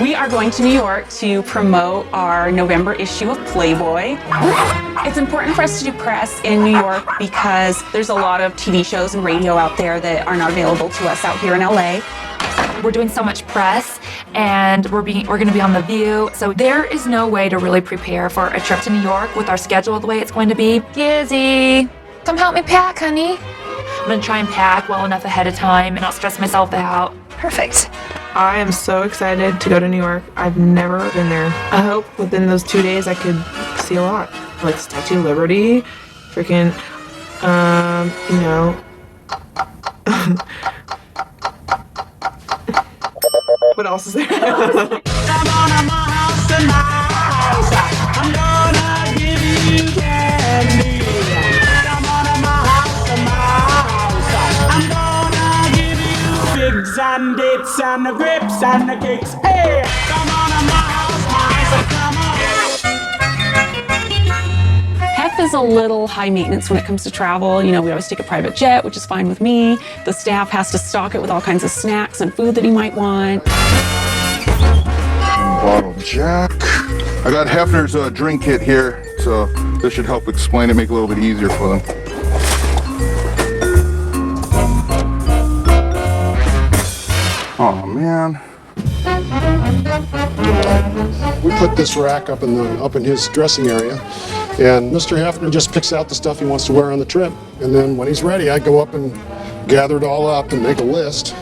We are going to New York to promote our November issue of Playboy. It's important for us to do press in New York because there's a lot of TV shows and radio out there that are not available to us out here in LA. We're doing so much press, and we're going to be on The View, so there is no way to really prepare for a trip to New York with our schedule the way it's going to be. Gizzy, come help me pack, honey. I'm going to try and pack well enough ahead of time and not stress myself out. Perfect. I am so excited to go to New York. I've never been there. I hope within those 2 days I could see a lot. Like Statue of Liberty, freaking, you know. What else is there? Come on to my house tonight. I'm gonna give you candy. Come on to my house tonight. I'm gonna give you figs and dates and the grapes and the cakes. Hey, come on to my house, come on. Hef is a little high maintenance when it comes to travel. You know, we always take a private jet, which is fine with me. The staff has to stock it with all kinds of snacks and food that he might want. Bottle Jack. I got Hefner's drink kit here, so this should help explain it, make it a little bit easier for them. Oh man. We put this rack up in his dressing area, and Mr. Hefner just picks out the stuff he wants to wear on the trip. And then when he's ready, I go up and gather it all up and make a list.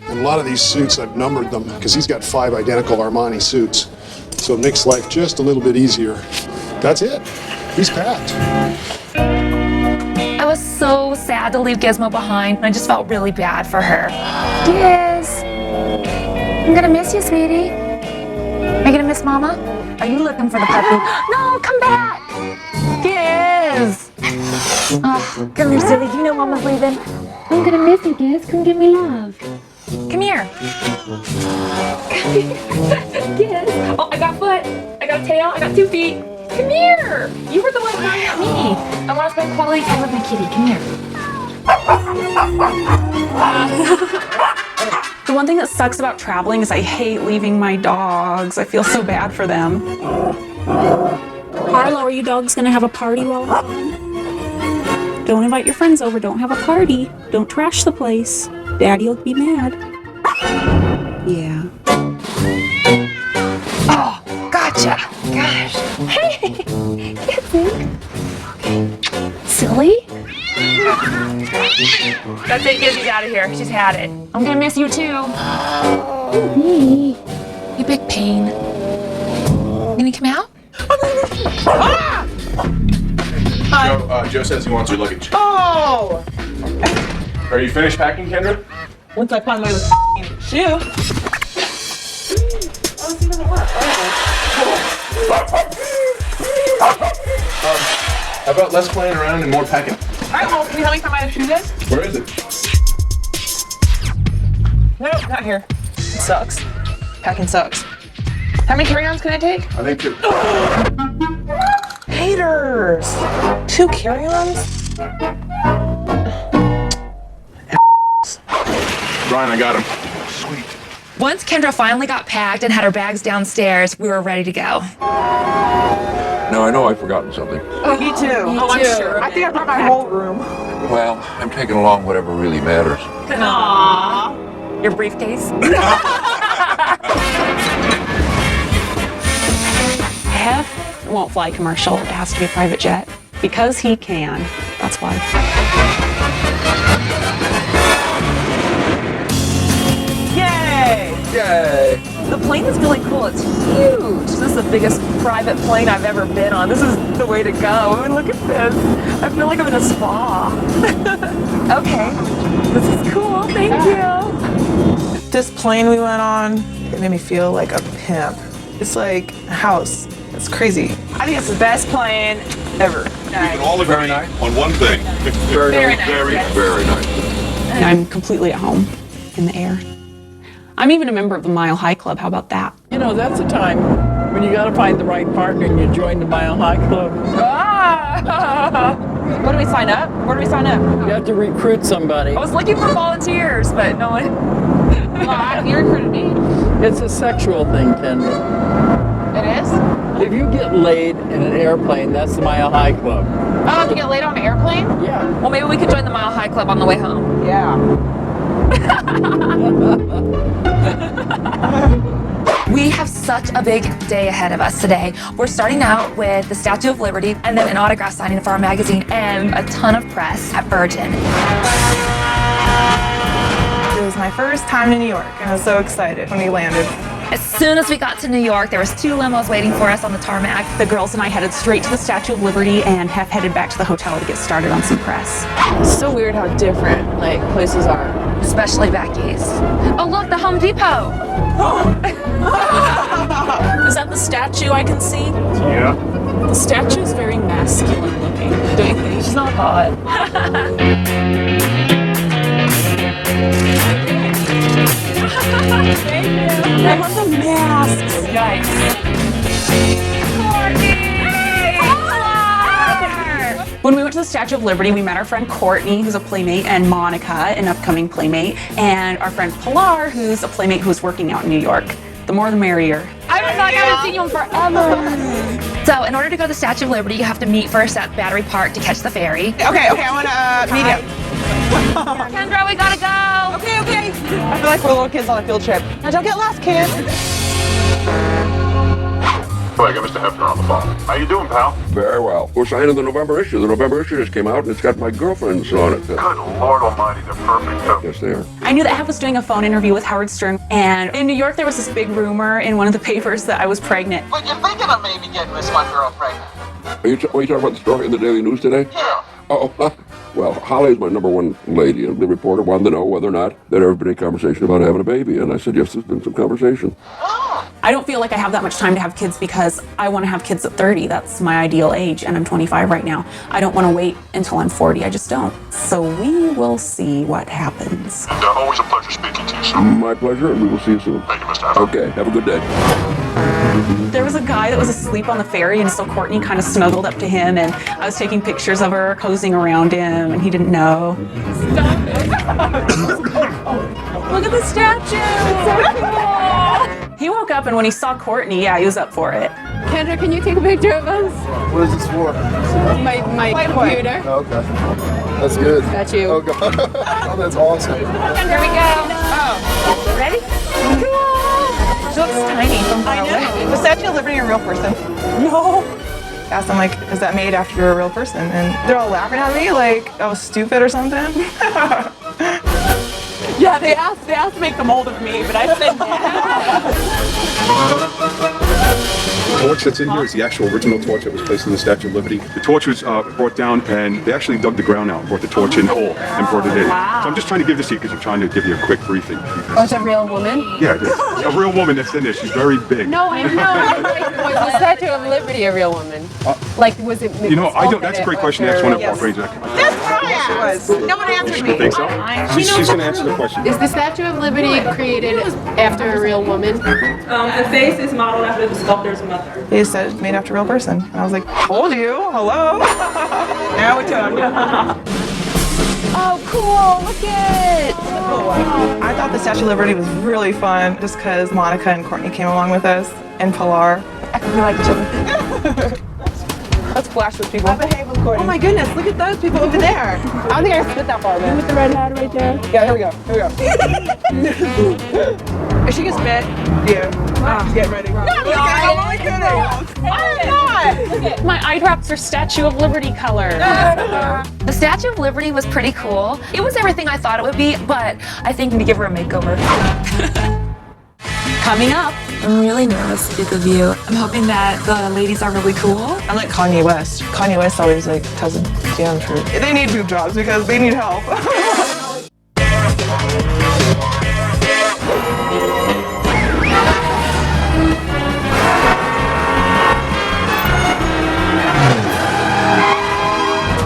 And a lot of these suits, I've numbered them because he's got 5 identical Armani suits. So it makes life just a little bit easier. That's it. He's packed. I was so sad to leave Gizmo behind, and I just felt really bad for her. Giz, I'm gonna miss you, sweetie. Are you gonna miss Mama? Are you looking for the puppy? No, come back! Giz! Oh, come here, silly. You know Mama's leaving. I'm gonna miss you, Giz. Come give me love. Come here. Come here. Giz. Oh, I got foot. I got tail. I got 2 feet. Come here. You were the one crying at me. I want to spend quality time with my kitty. Come here. The one thing that sucks about traveling is I hate leaving my dogs. I feel so bad for them. Harlow, are you dogs gonna have a party while we're gone? Don't invite your friends over. Don't have a party. Don't trash the place. Daddy'll be mad. Yeah. Oh, gotcha. Gosh. Hey. Okay. Silly. That's it, Gizzy's out of here. She's had it. I'm gonna miss you too. Hey. You big pain. You gonna come out? Ah! Joe says he wants your luggage. Oh! Are you finished packing, Kendra? Once I find my shoe. Oh, it's even work. How about less playing around and more packing? Alright, well, can you help me find my shoe then? Where is it? No, not here. It sucks. Packing sucks. How many carry-ons can I take? I think 2. Haters! 2 carry-ons? Brian, I got him. Sweet. Once Kendra finally got packed and had her bags downstairs, we were ready to go. Now, I know I've forgotten something. Oh, me too. I'm sure. I think I brought my whole room. Well, I'm taking along whatever really matters. Aww. Your briefcase? Hef won't fly commercial. It has to be a private jet. Because he can. That's why. Yay! Yay! The plane is really cool. It's huge. This is the biggest private plane I've ever been on. This is the way to go. I mean, look at this. I feel like I'm in a spa. Okay. This is cool. Thank you. This plane we went on, it made me feel like a pimp. It's like a house. It's crazy. I think it's the best plane ever. We can all agree on one thing. Very nice. Very nice. I'm completely at home in the air. I'm even a member of the Mile High Club. How about that? You know, that's a time when you got to find the right partner and you join the Mile High Club. Ah! What do we sign up? Where do we sign up? You have to recruit somebody. I was looking for volunteers, but no one. You recruited me. It's a sexual thing, Kendra. It is? If you get laid in an airplane, that's the Mile High Club. Oh, to get laid on an airplane? Yeah. Well, maybe we could join the Mile High Club on the way home. Yeah. We have such a big day ahead of us today. We're starting out with the Statue of Liberty and then an autograph signing for our magazine and a ton of press at Virgin. It was my first time in New York, and I was so excited when we landed. As soon as we got to New York, there was 2 limos waiting for us on the tarmac. The girls and I headed straight to the Statue of Liberty and have headed back to the hotel to get started on some press. It's so weird how different, like, places are. Especially back east. Oh, look, the Home Depot. Is that the statue I can see? Yeah. The statue is very masculine looking, don't you think? She's not hot. I love the masks. Yikes. When we went to the Statue of Liberty, we met our friend Courtney, who's a playmate, and Monica, an upcoming playmate, and our friend Pilar, who's a playmate who's working out in New York. The more the merrier. I haven't seen you in forever. So, in order to go to the Statue of Liberty, you have to meet first at Battery Park to catch the ferry. Okay, I want to medium. Kendra, we gotta go. Okay. I feel like we're little kids on a field trip. Now don't get lost, kids. Oh, I got Mr. Hefner on the phone. How you doing, pal? Very well. We're signing the November issue. The November issue just came out, and it's got my girlfriends on it. Good Lord Almighty, they're perfect. Yes, they are. I knew that Hef was doing a phone interview with Howard Stern, and in New York there was this big rumor in one of the papers that I was pregnant. But you're thinking of maybe getting this one girl pregnant. Are you talking about the story in the Daily News today? Yeah. Oh, well, Holly's my #1 lady, and the reporter wanted to know whether or not there'd ever been a conversation about having a baby, and I said, yes, there's been some conversation. I don't feel like I have that much time to have kids because I want to have kids at 30. That's my ideal age, and I'm 25 right now. I don't want to wait until I'm 40. I just don't. So we will see what happens. And always a pleasure speaking to you, sir. My pleasure, and we will see you soon. Thank you, Mr. Hefner. Okay, have a good day. There was a guy that was asleep on the ferry, and so Courtney kind of snuggled up to him, and I was taking pictures of her, cozying around him, and he didn't know. Look at the statue! It's so cool! He woke up, and when he saw Courtney, yeah, he was up for it. Kendra, can you take a picture of us? What is this for? My computer. Oh, okay. That's good. That's you. Oh, God. Oh, that's awesome. Here we go. Oh. Ready? She looks tiny from far away. Was Statue of Liberty a real person? No. Asked them, like, is that made after a real person? And they're all laughing at me like I was stupid or something. Yeah, they asked to make the mold of me, but I said The torch that's in here is the actual original torch that was placed in the Statue of Liberty. The torch was brought down, and they actually dug the ground out and brought the torch in whole and brought it in. Wow. So I'm just trying to give this to you because I'm trying to give you a quick briefing. Oh, it's a real woman? Yeah, it is. A real woman that's in there. She's very big. No, I know. Was the Statue of Liberty a real woman? Like, was it? You know, I don't. That's a great question to ask one of our grades. That's what I asked. No one answered You me. think so? She's going to answer the question. Is the Statue of Liberty created after a real woman? The face is modeled after the sculptor's mother. They said it's made after a real person. And I was like, told you. Hello. Now we're talking. Oh, cool. Look it. I thought the Statue of Liberty was really fun just because Monica and Courtney came along with us, and Pilar. We like each other. Let's flash those people. Oh my goodness, look at those people over there. I don't think I can spit that far, man. With the red hat right there. Yeah, here we go. If she gets bit, yeah. Get ready. No, oh my goodness. I'm not. My eye drops are Statue of Liberty color. The Statue of Liberty was pretty cool. It was everything I thought it would be, but I think we need to give her a makeover. Coming up. I'm really nervous to do the view. I'm hoping that the ladies are really cool. I'm like Kanye West. Kanye West always like tells them the truth. They need boob jobs because they need help.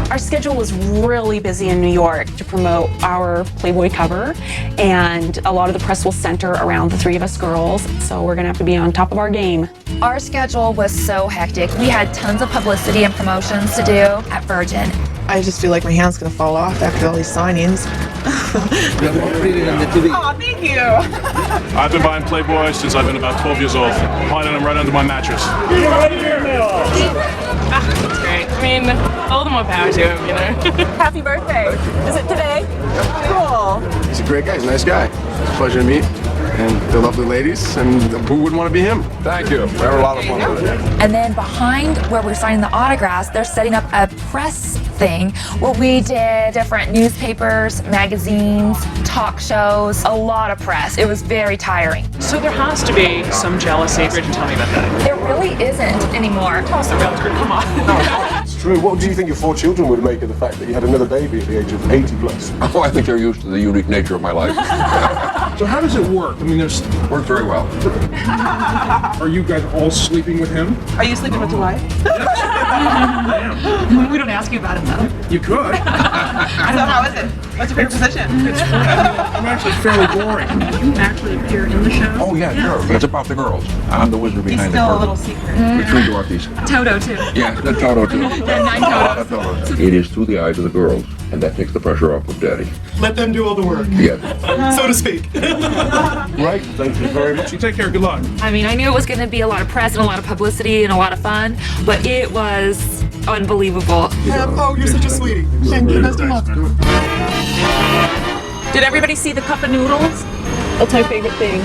Our schedule was really busy in New York to promote our Playboy cover, and a lot of the press will center around the 3 of us girls, so we're gonna have to be on top of our game. Our schedule was so hectic. We had tons of publicity and promotions to do at Virgin. I just feel like my hand's gonna fall off after all these signings. You're more pretty than the TV. Oh, thank Thank you. I've been buying Playboy since I've been about 12 years old. Hiding them right under my mattress. That's great. I mean, all the more power to him, you know. Happy birthday. Is it today? Cool. He's a great guy. He's a nice guy. It's a pleasure to meet. And they're lovely ladies, and who wouldn't want to be him? Thank you. We had a lot of fun with it. And then behind where we're signing the autographs, they're setting up a press thing where we did different newspapers, magazines, talk shows, a lot of press. It was very tiring. So there has to be some jealousy. Bridget, tell me about that. There really isn't anymore. Tell us about it. Come on. It's true. What do you think your 4 children would make of the fact that you had another baby at the age of 80 plus? Oh, I think they're used to the unique nature of my life. So how does it work? I mean, there's. Worked very well. Are you guys all sleeping with him? Are you sleeping with your wife? We don't ask you about it though. You could. So how is it? What's your favorite position? I'm actually fairly boring. You actually appear in the show. Oh, yeah, sure. It's about the girls. I'm the wizard behind the Still a curtain. little secret. Between Dorothy's. Toto too. Yeah, the Toto too. There are 9 Totos. It is through the eyes of the girls, and that takes the pressure off of Daddy. Let them do all the work. Yes. So to speak. Right. Thank you very much. You take care. Good luck. I mean, I knew it was going to be a lot of press and a lot of publicity and a lot of fun, but it was unbelievable. Oh, you're such a sweetie. Thank you. Best of luck. Did everybody see the cup of noodles? That's my favorite thing.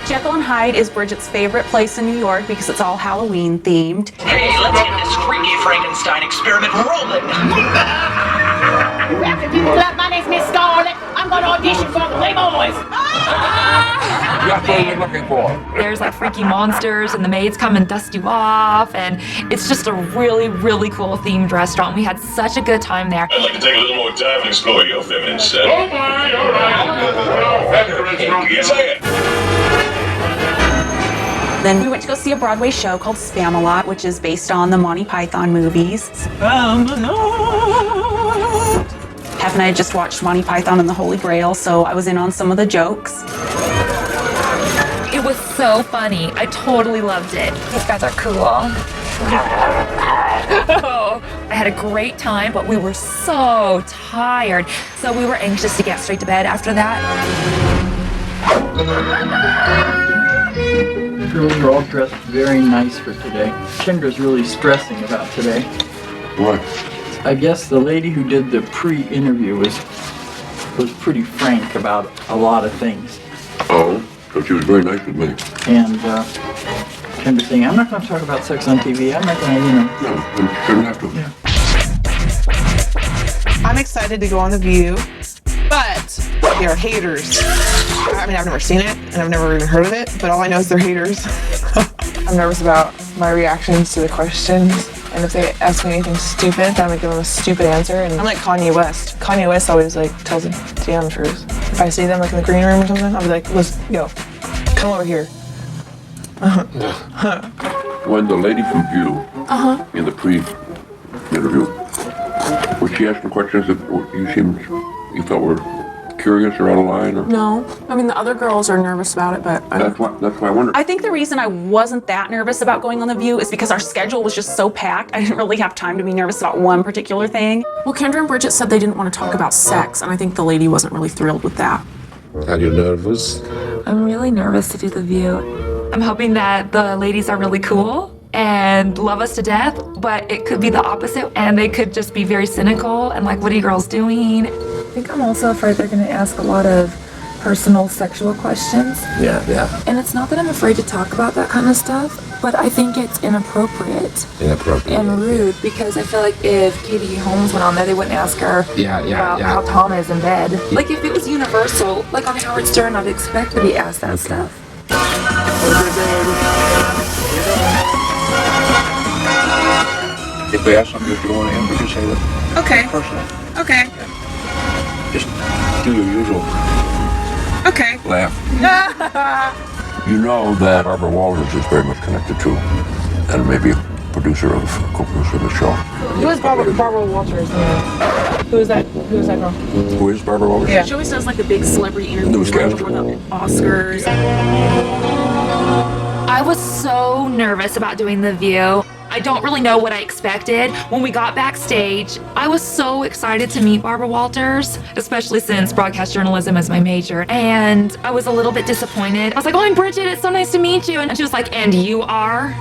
Jekyll and Hyde is Bridget's favorite place in New York because it's all Halloween themed. Hey, let's get this freaky Frankenstein experiment rolling. My name's Miss Scarlett. I'm going to audition for the Playboys. That's what we're looking for. There's like freaky monsters and the maids come and dust you off, and it's just a really, really cool themed restaurant. We had such a good time there. I'd like to take a little more time and explore your feminine side. Oh my, all right. Yes, I am. Then we went to go see a Broadway show called Spamalot, which is based on the Monty Python movies. Hef and I had just watched Monty Python and the Holy Grail, so I was in on some of the jokes. It was so funny. I totally loved it. These guys are cool. I had a great time, but we were so tired. So we were anxious to get straight to bed after that. Girls are all dressed very nice for today. Kendra's really stressing about today. What? I guess the lady who did the pre-interview was pretty frank about a lot of things. Oh, so she was very nice with me. And Kendra's saying, I'm not going to talk about sex on TV. I'm not going to, you know. No, you shouldn't have to. Yeah. I'm excited to go on The View, but there are haters. I mean, I've never seen it, and I've never even heard of it, but all I know is they're haters. I'm nervous about my reactions to the questions, and if they ask me anything stupid, then I'm gonna give them a stupid answer. And I'm like Kanye West. Kanye West always like tells the damn truth. If I see them like in the green room or something, I'll be like, let's go, come over here. When the lady from View, in the pre-interview, was she asking questions that you felt were curious or out of line? Or? No. I mean, the other girls are nervous about it, but That's why I wondered. I think the reason I wasn't that nervous about going on The View is because our schedule was just so packed. I didn't really have time to be nervous about one particular thing. well, Kendra and Bridget said they didn't want to talk about sex, and I think the lady wasn't really thrilled with that. Are you nervous? I'm really nervous to do The View. I'm hoping that the ladies are really cool and love us to death, but it could be the opposite, and they could just be very cynical and like, what are you girls doing? I think I'm also afraid they're going to ask a lot of personal sexual questions. Yeah. And it's not that I'm afraid to talk about that kind of stuff, but I think it's inappropriate and rude, because I feel like if Katie Holmes went on there, they wouldn't ask her about how Tom is in bed. Like if it was universal, like on Howard Stern, I'd expect to be asked that stuff. If they ask something you're doing to him, would you say that? Okay. Personal. Okay. Just do your usual Okay. laugh. You know that Barbara Walters is very much connected to, and maybe a co-producer of the show. Who is Barbara Walters? Who is that girl? Who is Barbara Walters? Yeah. She always does like the big celebrity interviews Newscaster. before the Oscars. I was so nervous about doing The View. I don't really know what I expected. When we got backstage, I was so excited to meet Barbara Walters, especially since broadcast journalism is my major. And I was a little bit disappointed. I was like, oh, I'm Bridget, it's so nice to meet you. And she was like, and you are?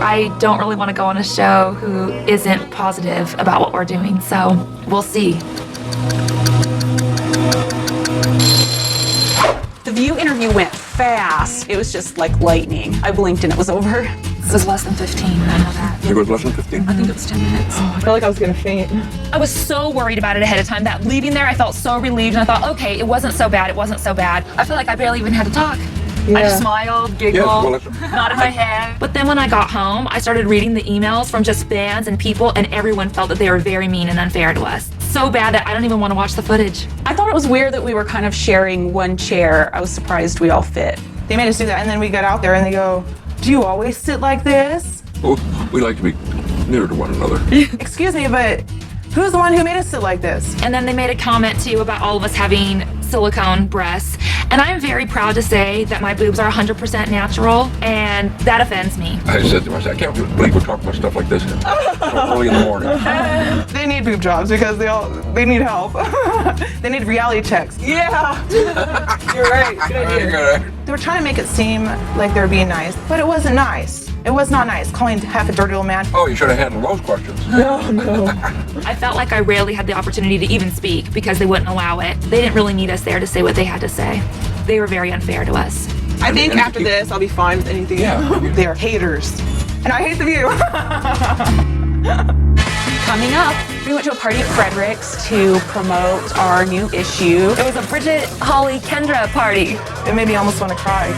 I don't really want to go on a show who isn't positive about what we're doing, so we'll see. The View interview went fast. It was just like lightning. I blinked and it was over. It was less than 15, I know that. You think it was less than 15? I think it was 10 minutes. I felt like I was gonna faint. I was so worried about it ahead of time that leaving there, I felt so relieved, and I thought, okay, it wasn't so bad, it wasn't so bad. I feel like I barely even had to talk. I just smiled, giggled, nodded my head. But then when I got home, I started reading the emails from just fans and people, and everyone felt that they were very mean and unfair to us. So bad that I don't even want to watch the footage. I thought it was weird that we were kind of sharing one chair. I was surprised we all fit. They made us do that, and then we got out there and they go, do you always sit like this? Well, we like to be near to one another. Excuse me, but who's the one who made us sit like this? And then they made a comment too about all of us having silicone breasts. And I'm very proud to say that my boobs are 100% natural, and that offends me. I said to myself, I can't believe we're talking about stuff like this early in the morning. They need boob jobs because they need help. They need reality checks. Yeah. You're right. Good idea. They were trying to make it seem like they were being nice, but it wasn't nice. It was not nice, calling half a dirty old man. Oh, you should have handled those questions. No. I felt like I rarely had the opportunity to even speak because they wouldn't allow it. They didn't really need us there to say what they had to say. They were very unfair to us. I think after this, I'll be fine with anything. Yeah. They are haters. And I hate the View. Coming up, we went to a party at Frederick's to promote our new issue. It was a Bridget, Holly, Kendra party. It made me almost want to cry.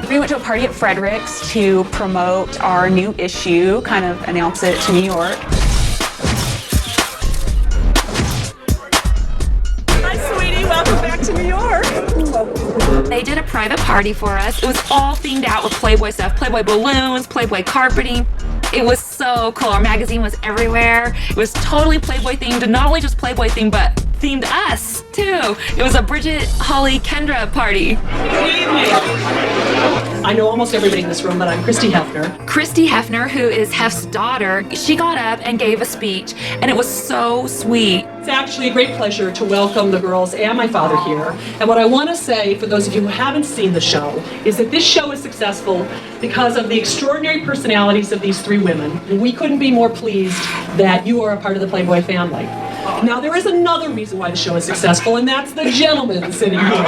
We went to a party at Frederick's to promote our new issue, kind of announce it to New York. Hi, sweetie. Welcome back to New York. They did a private party for us. It was all themed out with Playboy stuff, Playboy balloons, Playboy carpeting. It was so cool. Our magazine was everywhere. It was totally Playboy themed, and not only just Playboy themed, but themed us too. It was a Bridget, Holly, Kendra party. Good evening. I know almost everybody in this room, but I'm Christy Hefner. Christy Hefner, who is Hef's daughter, she got up and gave a speech, and it was so sweet. It's actually a great pleasure to welcome the girls and my father here. And what I want to say, for those of you who haven't seen the show, is that this show is successful because of the extraordinary personalities of these three women. And we couldn't be more pleased that you are a part of the Playboy family. Now, there is another reason why the show is successful, and that's the gentleman sitting here.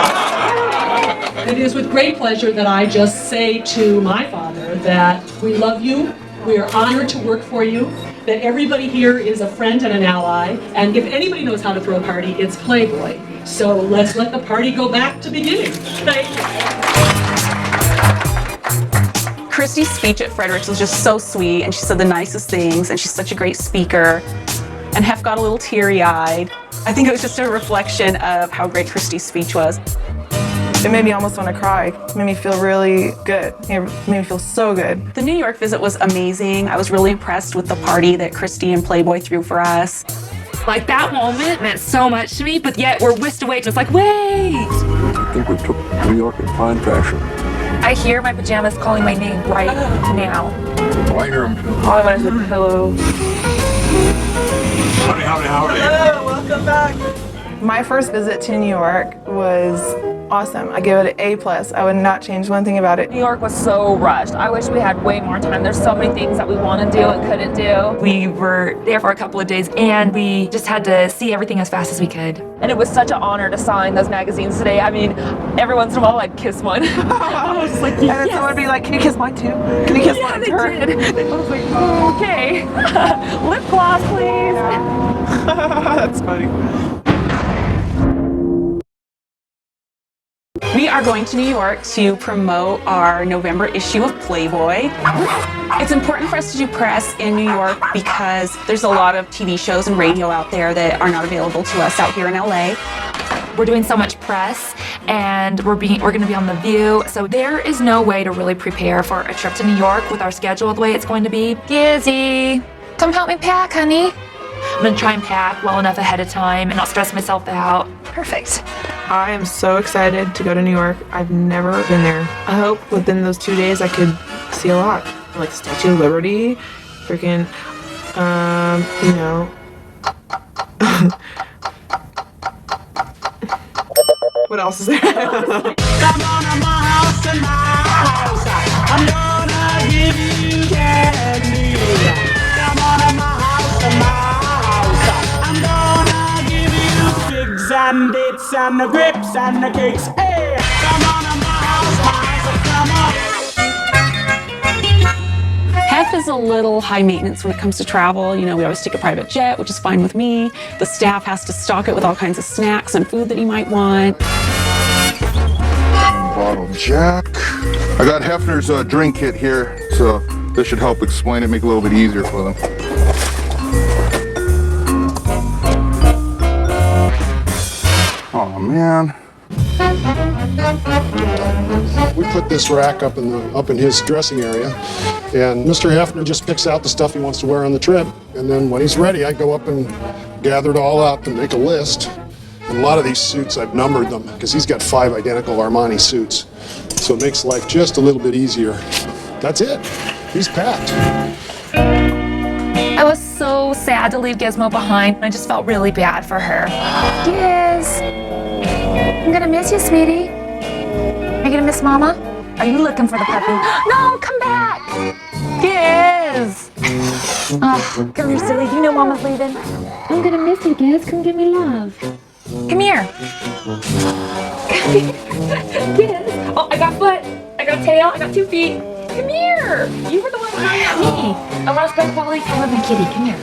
It is with great pleasure that I just say to my father that we love you, we are honored to work for you, that everybody here is a friend and an ally, and if anybody knows how to throw a party, it's Playboy. So let's let the party go back to beginning. Thank you. Christy's speech at Frederick's was just so sweet, and she said the nicest things, and she's such a great speaker. And Hef got a little teary-eyed. I think it was just a reflection of how great Christy's speech was. It made me almost want to cry. It made me feel really good. It made me feel so good. The New York visit was amazing. I was really impressed with the party that Christy and Playboy threw for us. Like, that moment meant so much to me, but yet we're whisked away and it's like, wait! I think we took New York in fine fashion. I hear my pajamas calling my name right now. Oh, I hear them too. All I want is a pillow. Howdy. Hello, welcome back. My first visit to New York was awesome. I give it an A+. I would not change one thing about it. New York was so rushed. I wish we had way more time. There's so many things that we want to do and couldn't do. We were there for a couple of days and we just had to see everything as fast as we could. And it was such an honor to sign those magazines today. I mean, every once in a while I'd kiss one. I was like, yes. And then someone would be like, can you kiss mine too? Can you kiss mine they too? did. I was like, oh, okay. Lip gloss, please. That's funny. We are going to New York to promote our November issue of Playboy. It's important for us to do press in New York because there's a lot of TV shows and radio out there that are not available to us out here in LA. We're doing so much press and we're going to be on The View. So there is no way to really prepare for a trip to New York with our schedule the way it's going to be. Gizzy, Come help me pack, honey. I'm gonna try and pack well enough ahead of time and not stress myself out. Perfect. I am so excited to go to New York. I've never been there. I hope within those 2 days I could see a lot. Like the Statue of Liberty, freaking, you know. What else is there? Come on to my house and my house. I'm gonna give you candy. Come on to my house and my house. I'm gonna give you figs and dates and the grapes and the cakes. Hey, come on to my house, come on. Hef is a little high maintenance when it comes to travel. You know, we always take a private jet, which is fine with me. The staff has to stock it with all kinds of snacks and food that he might want. Bottle Jack. I got Hefner's drink kit here, so this should help explain it, make it a little bit easier for them. Oh man. We put this rack up in his dressing area, and Mr. Hefner just picks out the stuff he wants to wear on the trip, and then when he's ready, I go up and gather it all up and make a list. And a lot of these suits, I've numbered them because he's got 5 identical Armani suits, so it makes life just a little bit easier. That's it. He's packed. I was so sad to leave Gizmo behind. I just felt really bad for her. Giz, I'm gonna miss you, sweetie. Are you gonna miss Mama? Are you looking for the puppy? No, come back! Giz! Oh, come here, silly. Do you know Mama's leaving? I'm gonna miss you, Giz. Come give me love. Come here. Giz. Oh, I got foot. I got tail. I got 2 feet. Come here. You were the one crying at me. I want to spend quality time with my kitty. Come here.